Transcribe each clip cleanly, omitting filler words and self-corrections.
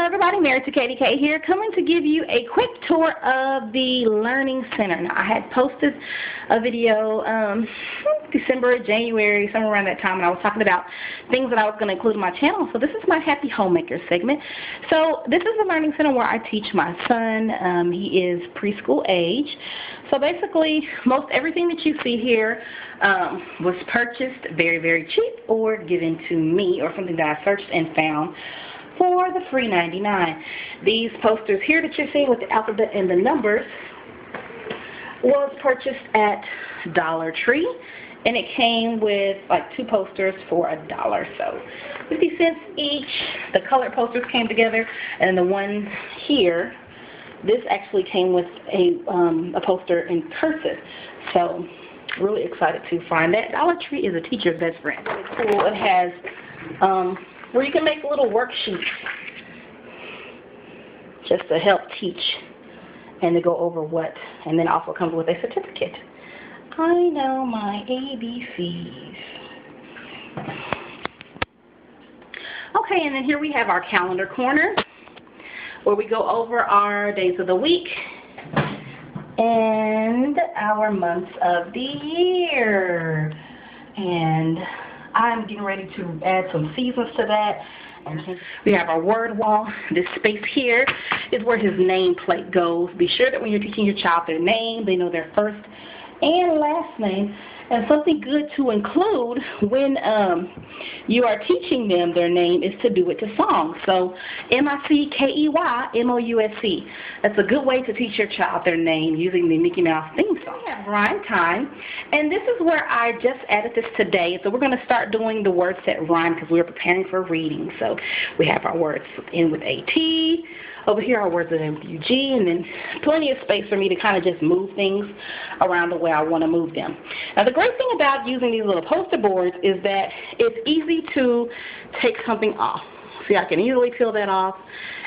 Hello everybody, Mary to KDK here, coming to give you a quick tour of the Learning Center. Now, I had posted a video December, January, somewhere around that time, and I was talking about things that I was going to include in my channel. So this is my Happy Homemaker segment. So this is the Learning Center where I teach my son. He is preschool age. So basically, most everything that you see here was purchased very, very cheap or given to me, or something that I searched and found for the free $99. These posters here that you're seeing with the alphabet and the numbers was purchased at Dollar Tree, and it came with like 2 posters for $1, so 50 cents each. The colored posters came together, and the one here, this actually came with a poster in cursive. So really excited to find that. Dollar Tree is a teacher's best friend. Really cool. It has where you can make little worksheets just to help teach and to go over what, and then also comes with a certificate. I know my ABCs. Okay, and then here we have our calendar corner where we go over our days of the week and our months of the year. And I'm getting ready to add some seasons to that. And we have our word wall. This space here is where his nameplate goes. Be sure that when you're teaching your child their name, they know their first and last name. And something good to include when you are teaching them their name is to do it to songs. So M-I-C-K-E-Y-M-O-U-S-E. That's a good way to teach your child their name using the Mickey Mouse theme song. We have rhyme time. And this is where I just added this today. So we're going to start doing the words that rhyme because we're preparing for reading. So we have our words in with A-T. Over here are words that end with U-G, and then plenty of space for me to kind of just move things around the way I want to move them. Now, the great thing about using these little poster boards is that it's easy to take something off. See, I can easily peel that off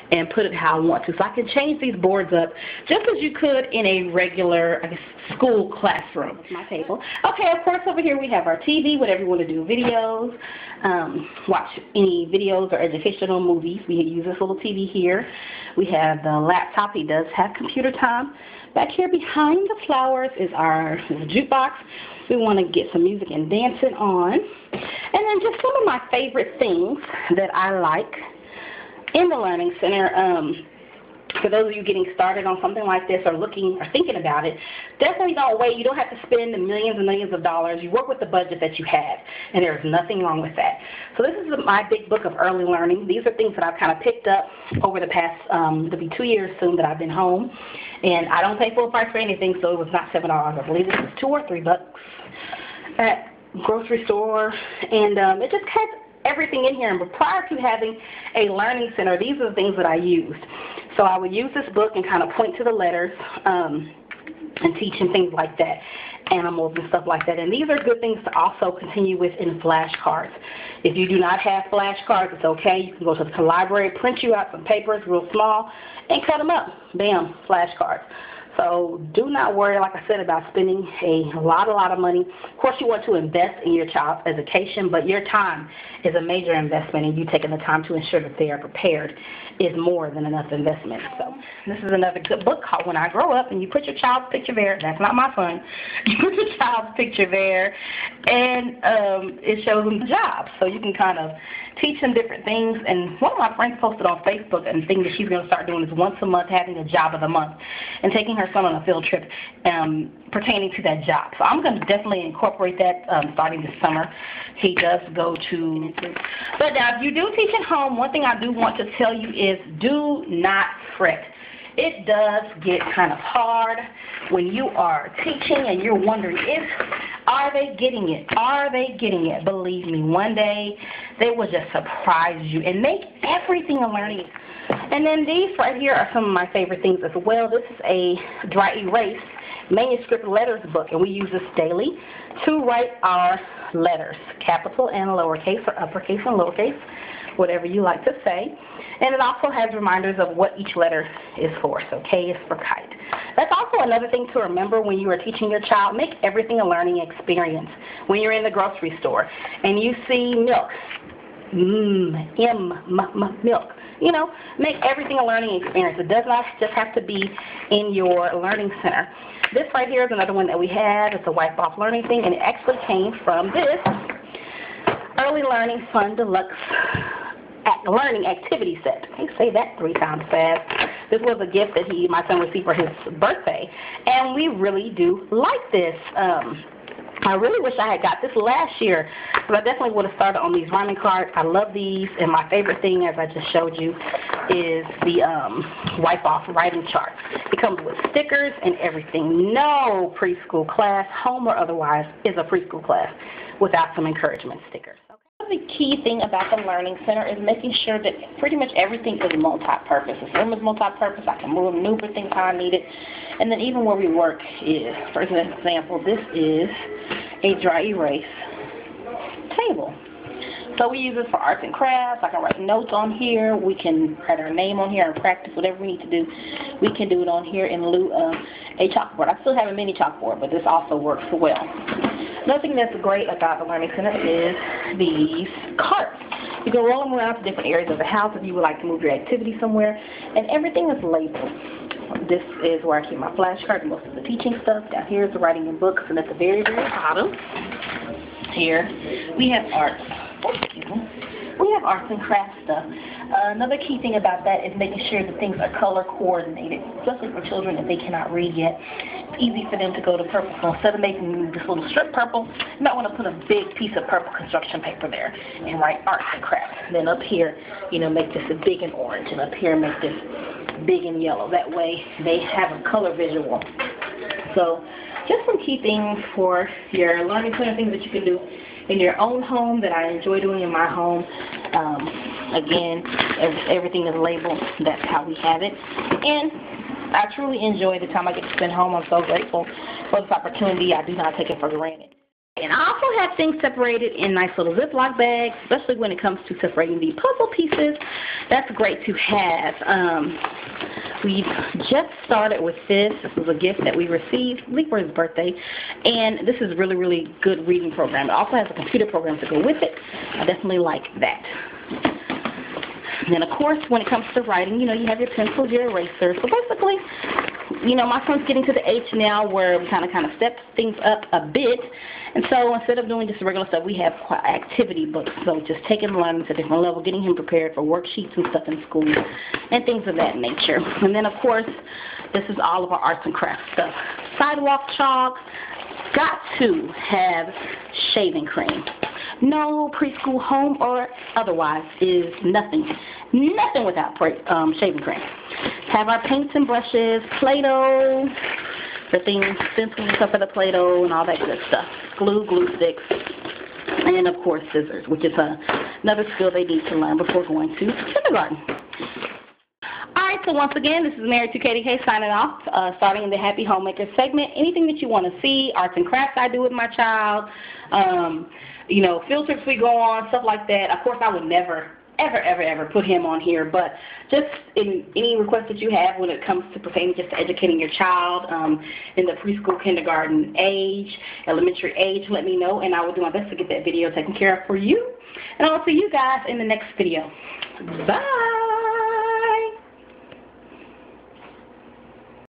and put it how I want to. So I can change these boards up just as you could in a regular, I guess, school classroom. That's my table. Okay, of course, over here we have our TV, whatever you want to do, videos, watch any videos or educational movies. We use this little TV here. We have the laptop. He does have computer time. Back here behind the flowers is our little jukebox. We want to get some music and dancing on. And then just some of my favorite things that I like in the Learning Center. For those of you getting started on something like this or looking or thinking about it, definitely don't wait. You don't have to spend millions and millions of dollars. You work with the budget that you have, and there's nothing wrong with that. So this is my big book of early learning. These are things that I've kind of picked up over the past, it'll be 2 years soon that I've been home, and I don't pay full price for anything, so it was not $7. I believe it was $2 or $3 at grocery store, and it just has everything in here. But prior to having a Learning Center, these are the things that I used. So I would use this book and kind of point to the letters and teach and things like that, animals and stuff like that. And these are good things to also continue with in flashcards. If you do not have flashcards, it's okay. You can go to the library, print you out some papers real small, and cut them up. Bam, flashcards. So do not worry, like I said, about spending a lot of money. Of course, you want to invest in your child's education, but your time is a major investment, and you taking the time to ensure that they are prepared is more than enough investment. So this is another good book called When I Grow Up, and you put your child's picture there. That's not my son. You put your child's picture there, and it shows them the job. So you can kind of teach them different things. And one of my friends posted on Facebook, and the thing that she's going to start doing is once a month having a job of the month and taking her son on a field trip pertaining to that job. So I'm going to definitely incorporate that starting this summer. He does go to, but now if you do teach at home, one thing I do want to tell you is do not fret. It does get kind of hard when you are teaching and you're wondering, are they getting it? Are they getting it? Believe me, one day they will just surprise you and make everything a learning. And then these right here are some of my favorite things as well. This is a dry erase manuscript letters book, and we use this daily to write our letters, capital and lowercase, or uppercase and lowercase, whatever you like to say. And it also has reminders of what each letter is for. So K is for kite. That's also another thing to remember when you are teaching your child. Make everything a learning experience. When you're in the grocery store and you see milk, milk. You know, make everything a learning experience. It does not just have to be in your learning center. This right here is another one that we have. It's a wipe-off learning thing, and it actually came from this Early Learning Fun Deluxe Learning Activity Set. I say that 3 times fast. This was a gift that my son received for his birthday, and we really do like this. I really wish I had got this last year, but I definitely would have started on these rhyming cards. I love these, and my favorite thing, as I just showed you, is the wipe-off writing chart. It comes with stickers and everything. No preschool class, home or otherwise, is a preschool class without some encouragement stickers. The key thing about the Learning Center is making sure that pretty much everything is multi-purpose. The room is multi-purpose. I can maneuver things how I need it. And then even where we work is, for example, this is a dry erase table. So we use this for arts and crafts. I can write notes on here. We can write our name on here and practice whatever we need to do. We can do it on here in lieu of a chalkboard. I still have a mini chalkboard, but this also works well. Another thing that's great about the Learning Center is these carts. You can roll them around to different areas of the house if you would like to move your activity somewhere, and everything is labeled. This is where I keep my flashcards, most of the teaching stuff. Down here is the writing in books, and at the very, very bottom here we have arts. We have arts and crafts stuff. Another key thing about that is making sure that things are color coordinated, especially for children that they cannot read yet. It's easy for them to go to purple. So instead of making this little strip purple, you might want to put a big piece of purple construction paper there and write arts and crafts. And then up here, you know, make this a big and orange, and up here make this big and yellow. That way they have a color visual. So just some key things for your Learning Center, things that you can do in your own home that I enjoy doing in my home. Again, everything is labeled. That's how we have it. And I truly enjoy the time I get to spend home. I'm so grateful for this opportunity. I do not take it for granted. And I also have things separated in nice little Ziploc bags, especially when it comes to separating the puzzle pieces. That's great to have. We just started with this. This was a gift that we received, I think for his birthday. And this is a really, really good reading program. It also has a computer program to go with it. I definitely like that. And then, of course, when it comes to writing, you know, you have your pencils, your erasers. So basically, you know, my son's getting to the age now where we kind of step things up a bit. And so instead of doing just regular stuff, we have activity books. So just taking learning to a different level, getting him prepared for worksheets and stuff in school and things of that nature. And then, of course, this is all of our arts and crafts stuff. Sidewalk chalk, got to have shaving cream. No preschool, home, or otherwise is nothing. Nothing without shaving cream. Have our paints and brushes, Play-Doh, for things, pencils and stuff for the Play-Doh and all that good stuff. Glue sticks, and of course scissors, which is another skill they need to learn before going to kindergarten. Alright, so once again, this is Mary 2KDK signing off, starting in the Happy Homemaker segment. Anything that you want to see, arts and crafts I do with my child, you know, field trips we go on, stuff like that. Of course, I would never, ever put him on here, but just in any requests that you have when it comes to pertaining just to educating your child in the preschool, kindergarten age, elementary age, let me know, and I will do my best to get that video taken care of for you. And I'll see you guys in the next video. Bye!